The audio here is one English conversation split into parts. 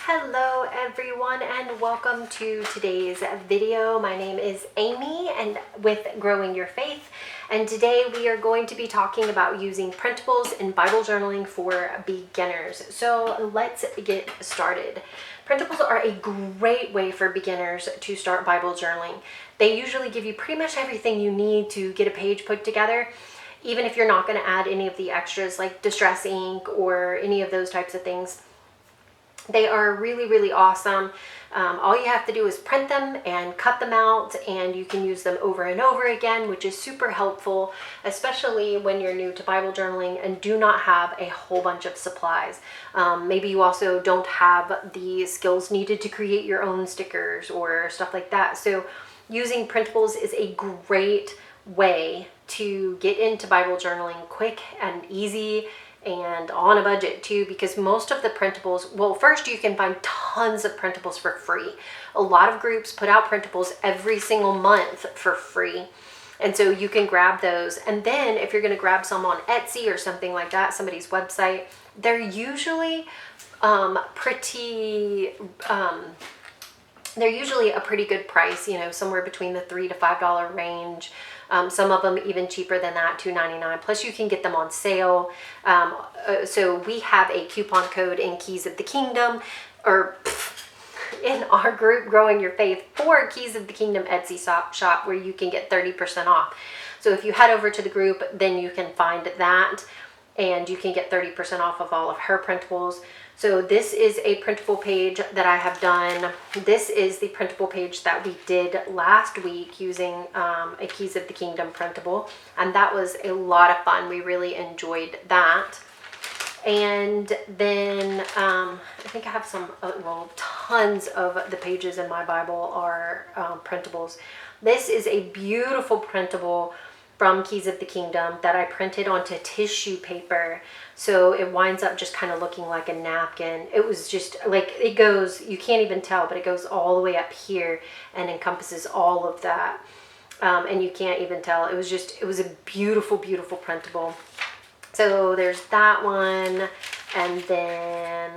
Hello everyone and welcome to today's video. My name is Amy and with Growing Your Faith, and today we are going to be talking about using printables in Bible journaling for beginners. So let's get started. Printables are a great way for beginners to start Bible journaling. They usually give you pretty much everything you need to get a page put together, even if you're not going to add any of the extras like distress ink or any of those types of things. They are really awesome. All you have to do is print them and cut them out, and you can use them over and over again, which is super helpful, especially when you're new to Bible journaling and do not have a whole bunch of supplies. Maybe you also don't have the skills needed to create your own stickers or stuff like that. So using printables is a great way to get into Bible journaling quick and easy, and on a budget too, because most of the printables, well, first you can find tons of printables for free. A lot of groups put out printables every single month for free, and so you can grab those. And then if you're going to grab some on Etsy or something like that, somebody's website, they're usually they're usually a pretty good price, somewhere between the $3 to $5 range. Some of them even cheaper than that, $2.99. Plus you can get them on sale. So we have a coupon code in Keys of the Kingdom, or in our group Growing Your Faith, for Keys of the Kingdom Etsy shop, where you can get 30% off. So if you head over to the group, then you can find that, and you can get 30% off of all of her printables. So this is a printable page that I have done. This is the printable page that we did last week using a Keys of the Kingdom printable, and that was a lot of fun. We really enjoyed that. And then I think I have some, tons of the pages in my Bible are printables. This is a beautiful printable from Keys of the Kingdom that I printed onto tissue paper. So it winds up just kind of looking like a napkin. It was just like, it goes, you can't even tell, but it goes all the way up here and encompasses all of that. And you can't even tell. It was a beautiful printable. So there's that one. And then,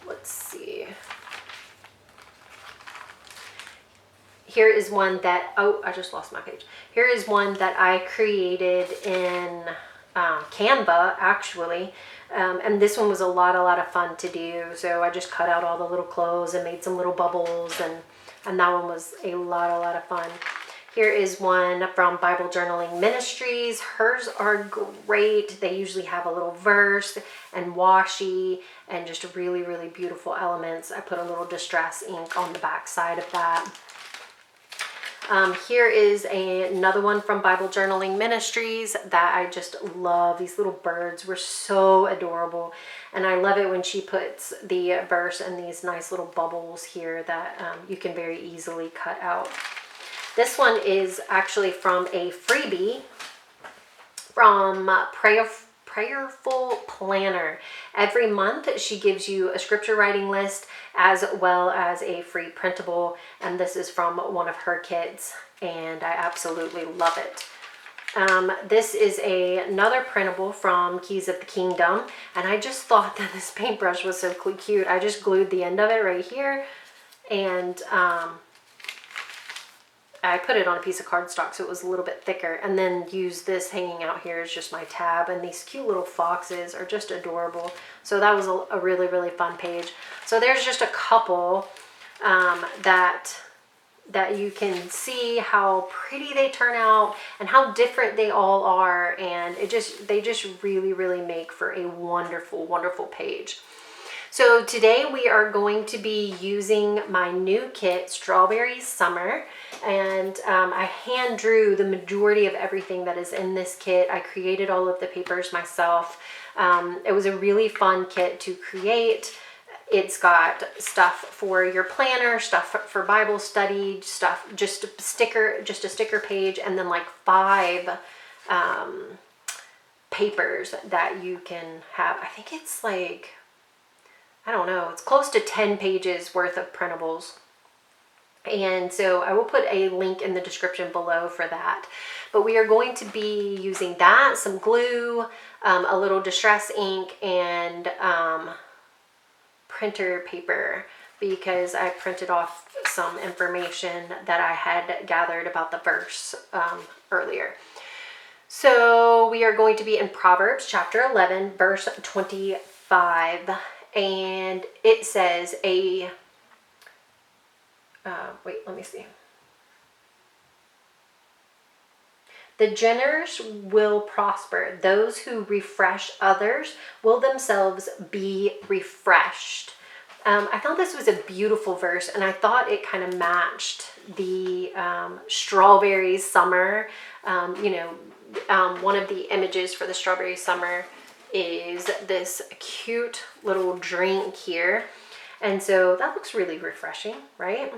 let's see. Here is one that, I just lost my page. Here is one that I created in Canva, actually. And this one was a lot of fun to do. So I just cut out all the little clothes and made some little bubbles, and that one was a lot of fun. Here is one from Bible Journaling Ministries. Hers are great. They usually have a little verse and washi and just really beautiful elements. I put a little distress ink on the back side of that. Here is another one from Bible Journaling Ministries that I just love. These little birds were so adorable, and I love it when she puts the verse and these nice little bubbles here that you can very easily cut out. This one is actually from a freebie from Prayerful Planner. Every month she gives you a scripture writing list as well as a free printable, and this is from one of her kits, and I absolutely love it. This is another printable from Keys of the Kingdom, and I just thought that this paintbrush was so cute. I just glued the end of it right here, and I put it on a piece of cardstock so it was a little bit thicker, and then used this hanging out here as just my tab, and these cute little foxes are just adorable. So that was a really fun page. So there's just a couple that you can see how pretty they turn out and how different they all are, and they just really make for a wonderful page. So today we are going to be using my new kit, Strawberry Summer, and I hand drew the majority of everything that is in this kit. I created all of the papers myself. It was a really fun kit to create. It's got stuff for your planner, stuff for Bible study, stuff, just a sticker page, and then like 5 papers that you can have. I think it's like, I don't know, it's close to 10 pages worth of printables. And so I will put a link in the description below for that. But we are going to be using that, some glue, a little distress ink, and printer paper, because I printed off some information that I had gathered about the verse earlier. So we are going to be in Proverbs chapter 11, verse 25. And it says wait, let me see. The generous will prosper. Those who refresh others will themselves be refreshed. I thought this was a beautiful verse, and I thought it kind of matched the strawberry summer. One of the images for the strawberry summer is this cute little drink here. And so that looks really refreshing, right?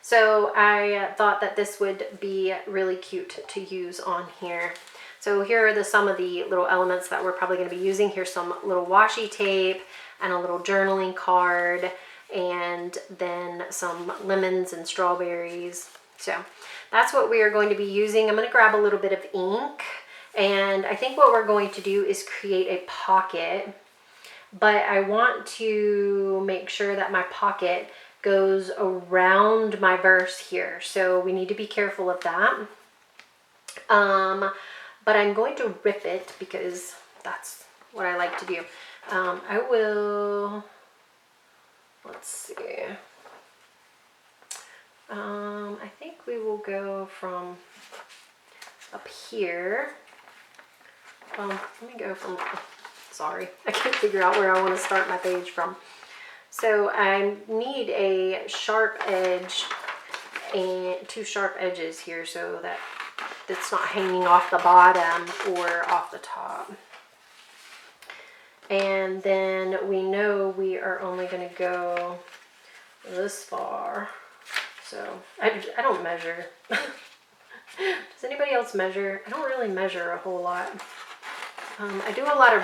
So I thought that this would be really cute to use on here. So here are some of the little elements that we're probably going to be using. Here's some little washi tape and a little journaling card, and then some lemons and strawberries. So that's what we are going to be using. I'm going to grab a little bit of ink, and I think what we're going to do is create a pocket, but I want to make sure that my pocket goes around my verse here. So we need to be careful of that. But I'm going to rip it because that's what I like to do. I will, let's see. I think we will go from up here. Let me go from, sorry, I can't figure out where I want to start my page from. So I need a sharp edge and two sharp edges here so that it's not hanging off the bottom or off the top. And then we know we are only going to go this far. So I don't measure. Does anybody else measure? I don't really measure a whole lot. I do a lot of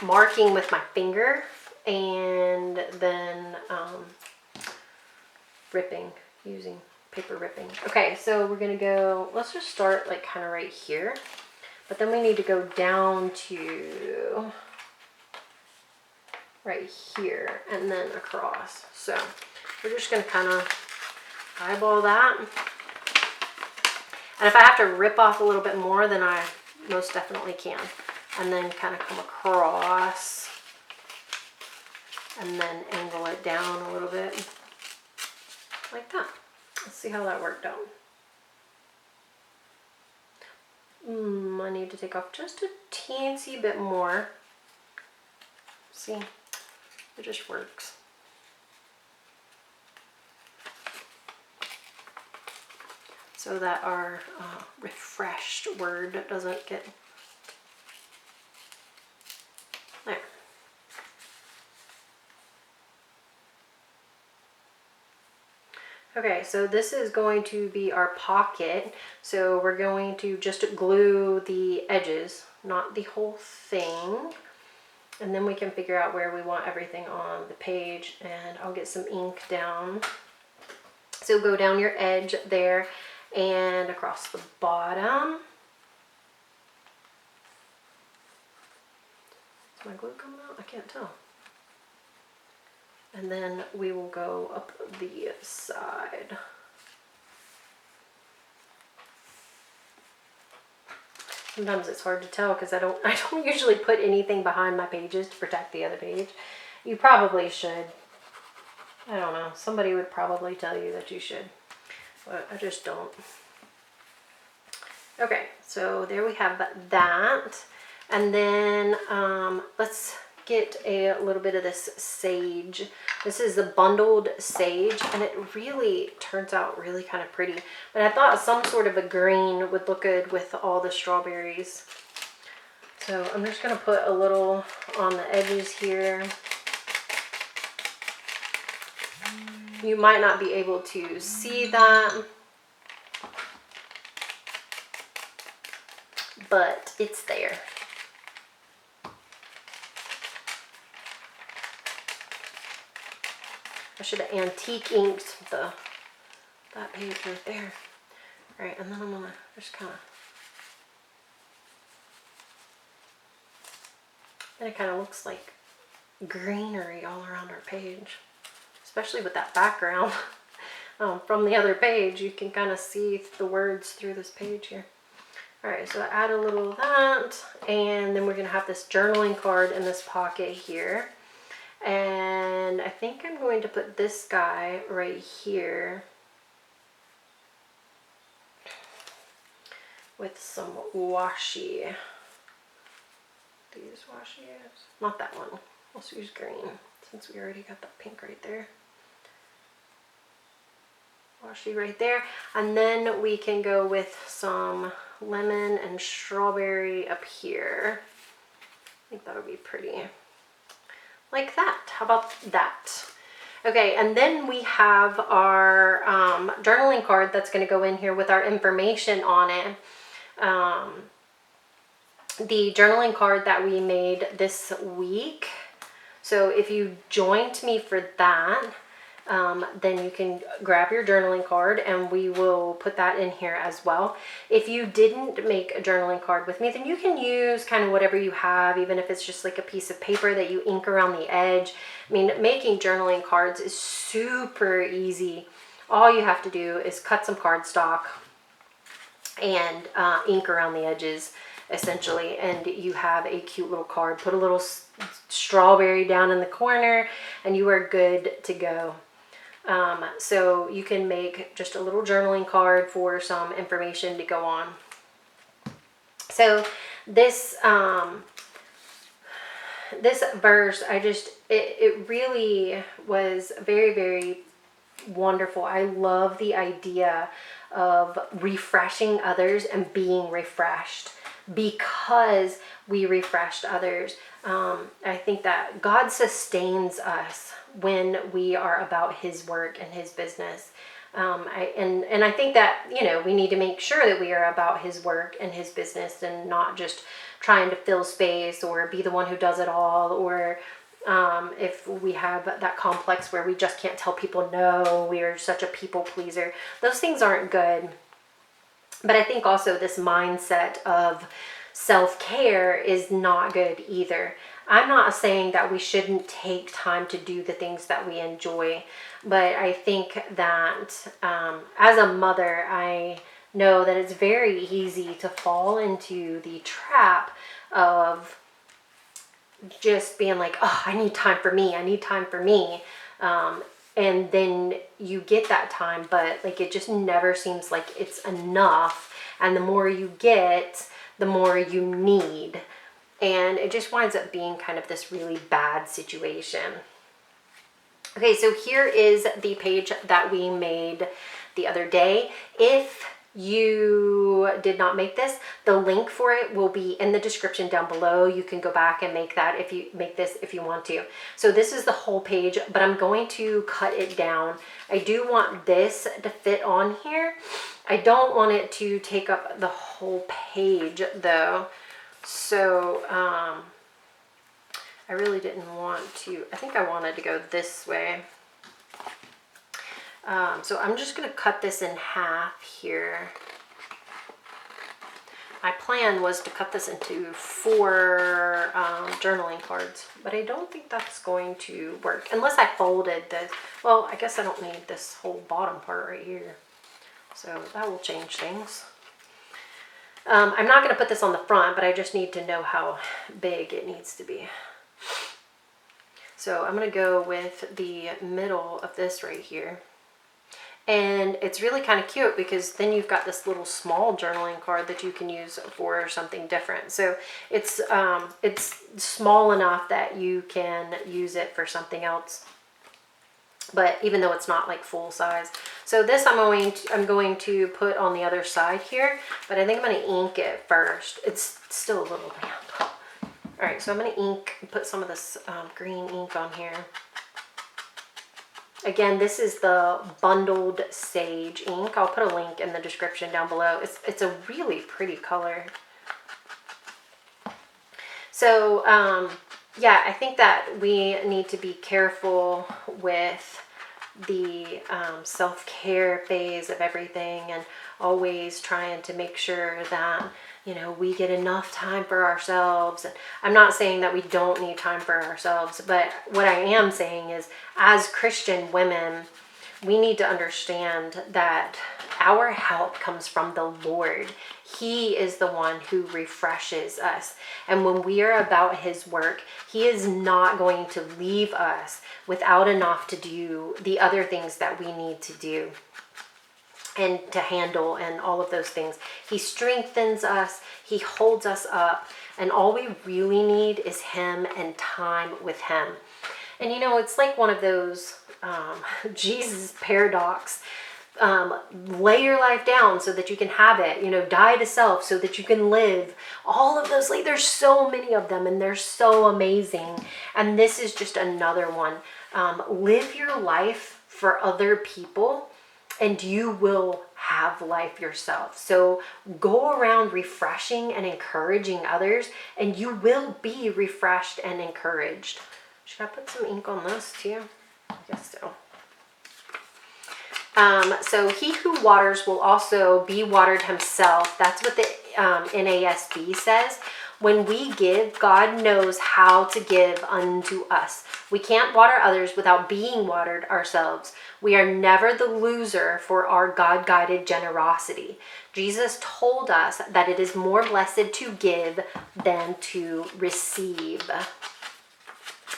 marking with my finger, and then ripping, using paper ripping. Okay, so we're gonna go, let's just start like kind of right here, but then we need to go down to right here and then across. So we're just gonna kind of eyeball that. And if I have to rip off a little bit more, then I most definitely can. And then kind of come across and then angle it down a little bit like that. Let's see how that worked out. I need to take off just a teensy bit more. See, it just works. So that our refreshed word doesn't get there. Okay, so this is going to be our pocket. So we're going to just glue the edges, not the whole thing. And then we can figure out where we want everything on the page, and I'll get some ink down. So go down your edge there and across the bottom. Is my glue coming out? I can't tell. And then we will go up the side. Sometimes it's hard to tell because I don't usually put anything behind my pages to protect the other page. You probably should. I don't know. Somebody would probably tell you that you should, but I just don't. Okay, so there we have that. And then let's get a little bit of this sage. This is the bundled sage, and it really turns out really kind of pretty. But I thought some sort of a green would look good with all the strawberries. So I'm just going to put a little on the edges here. You might not be able to see that, but it's there. I should have antique inked that page right there. All right, and then I'm gonna just kind of, then it kind of looks like greenery all around our page, especially with that background. From the other page, you can kind of see the words through this page here. All right, so add a little of that, and then we're gonna have this journaling card in this pocket here. And I think I'm going to put this guy right here with some washi. These washi, not that one. Let's use green since we already got that pink right there. Washi right there, and then we can go with some lemon and strawberry up here. I think that would be pretty. Like that. How about that? Okay, and then we have our journaling card that's going to go in here with our information on it. The journaling card that we made this week. So if you joined me for that, then you can grab your journaling card and we will put that in here as well. If you didn't make a journaling card with me, then you can use kind of whatever you have, even if it's just like a piece of paper that you ink around the edge. I mean, making journaling cards is super easy. All you have to do is cut some cardstock and ink around the edges, essentially, and you have a cute little card. Put a little strawberry down in the corner and you are good to go. So you can make just a little journaling card for some information to go on. So this this verse, it really was very, very wonderful. I love the idea of refreshing others and being refreshed because we refreshed others. I think that God sustains us when we are about his work and his business. And I think that, you know, we need to make sure that we are about his work and his business and not just trying to fill space or be the one who does it all, or if we have that complex where we just can't tell people no, we are such a people pleaser. Those things aren't good. But I think also this mindset of self-care is not good either. I'm not saying that we shouldn't take time to do the things that we enjoy, but I think that as a mother, I know that it's very easy to fall into the trap of just being like, oh, I need time for me. I need time for me. And then you get that time, but like it just never seems like it's enough. And the more you get, the more you need. And it just winds up being kind of this really bad situation. Okay, so here is the page that we made the other day. If you did not make this, the link for it will be in the description down below. You can go back and make that if you make this if you want to. So this is the whole page, but I'm going to cut it down. I do want this to fit on here. I don't want it to take up the whole page though. So I really didn't want to, I think I wanted to go this way. So I'm just going to cut this in half here. My plan was to cut this into 4 journaling cards, but I don't think that's going to work unless I folded this. Well, I guess I don't need this whole bottom part right here. So that will change things. I'm not going to put this on the front, but I just need to know how big it needs to be. So I'm going to go with the middle of this right here. And it's really kind of cute because then you've got this little small journaling card that you can use for something different. So it's small enough that you can use it for something else. But even though it's not like full size. So this I'm going to put on the other side here, but I think I'm going to ink it first. It's still a little damp. All right, so I'm going to put some of this green ink on here. Again, this is the bundled sage ink. I'll put a link in the description down below. It's a really pretty color. So yeah, I think that we need to be careful with the self-care phase of everything, and always trying to make sure that, you know, we get enough time for ourselves. And I'm not saying that we don't need time for ourselves, but what I am saying is, as Christian women, we need to understand that our help comes from the Lord. He is the one who refreshes us. And when we are about his work, he is not going to leave us without enough to do the other things that we need to do and to handle and all of those things. He strengthens us, he holds us up, and all we really need is him and time with him. And you know, it's like one of those Jesus paradox. Lay your life down so that you can have it, you know, die to self so that you can live. All of those, like, there's so many of them and they're so amazing. And this is just another one. Live your life for other people and you will have life yourself. So go around refreshing and encouraging others and you will be refreshed and encouraged. Should I put some ink on this too? I guess so. So he who waters will also be watered himself. That's what the NASB says. When we give, God knows how to give unto us. We can't water others without being watered ourselves. We are never the loser for our God-guided generosity. Jesus told us that it is more blessed to give than to receive.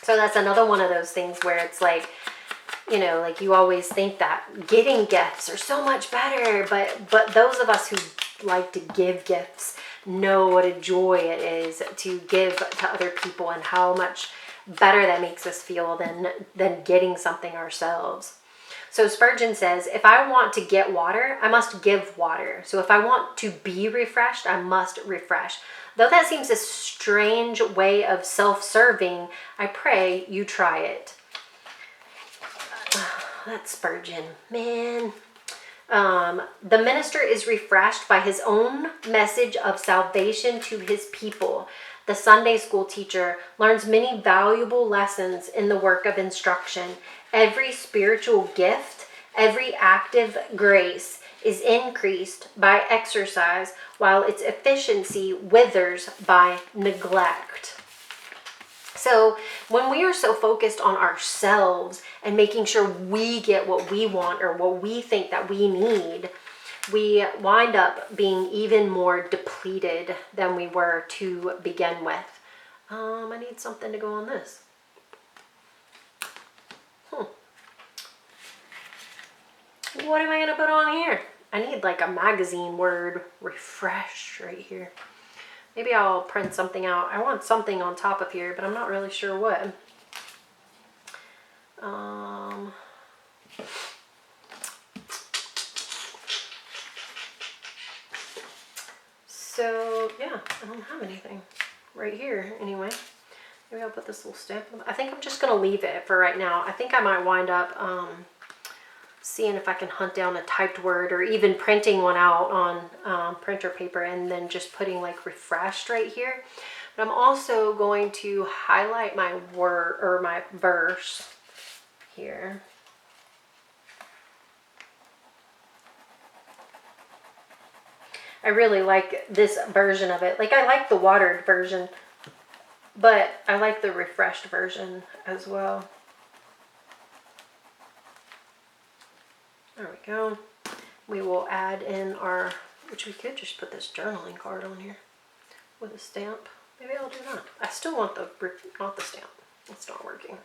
So that's another one of those things where it's like, you know, like you always think that getting gifts are so much better, but those of us who like to give gifts know what a joy it is to give to other people and how much better that makes us feel than getting something ourselves. So Spurgeon says, if I want to get water, I must give water. So if I want to be refreshed, I must refresh. Though that seems a strange way of self-serving, I pray you try it. That's Spurgeon, man. The minister is refreshed by his own message of salvation to his people. The Sunday school teacher learns many valuable lessons in the work of instruction. Every spiritual gift, every active grace is increased by exercise, while its efficiency withers by neglect. So when we are so focused on ourselves and making sure we get what we want or what we think that we need, we wind up being even more depleted than we were to begin with. I need something to go on this. What am I going to put on here? I need like a magazine word, refresh, right here. Maybe I'll print something out. I want something on top of here, but I'm not really sure what. So, yeah, I don't have anything right here anyway. Maybe I'll put this little stamp on. I think I'm just going to leave it for right now. I think I might wind up seeing if I can hunt down a typed word or even printing one out on printer paper and then just putting like refreshed right here. But I'm also going to highlight my word or my verse here. I really like this version of it. Like, I like the watered version, but I like the refreshed version as well. There we go. We will add in our, which we could just put this journaling card on here with a stamp. Maybe I'll do that. I still want the, not the stamp. It's not working.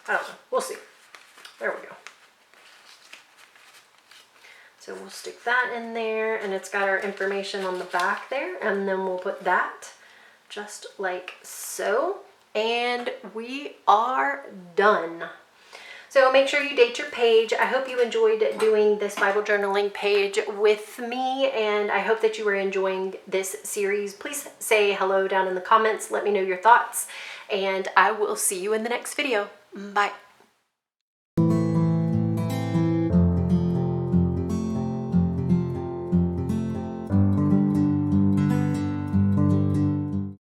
I don't know. We'll see. There we go. So we'll stick that in there, and it's got our information on the back there, and then we'll put that just like so, and we are done. So make sure you date your page. I hope you enjoyed doing this Bible journaling page with me, and I hope that you are enjoying this series. Please say hello down in the comments. Let me know your thoughts, and I will see you in the next video. Bye.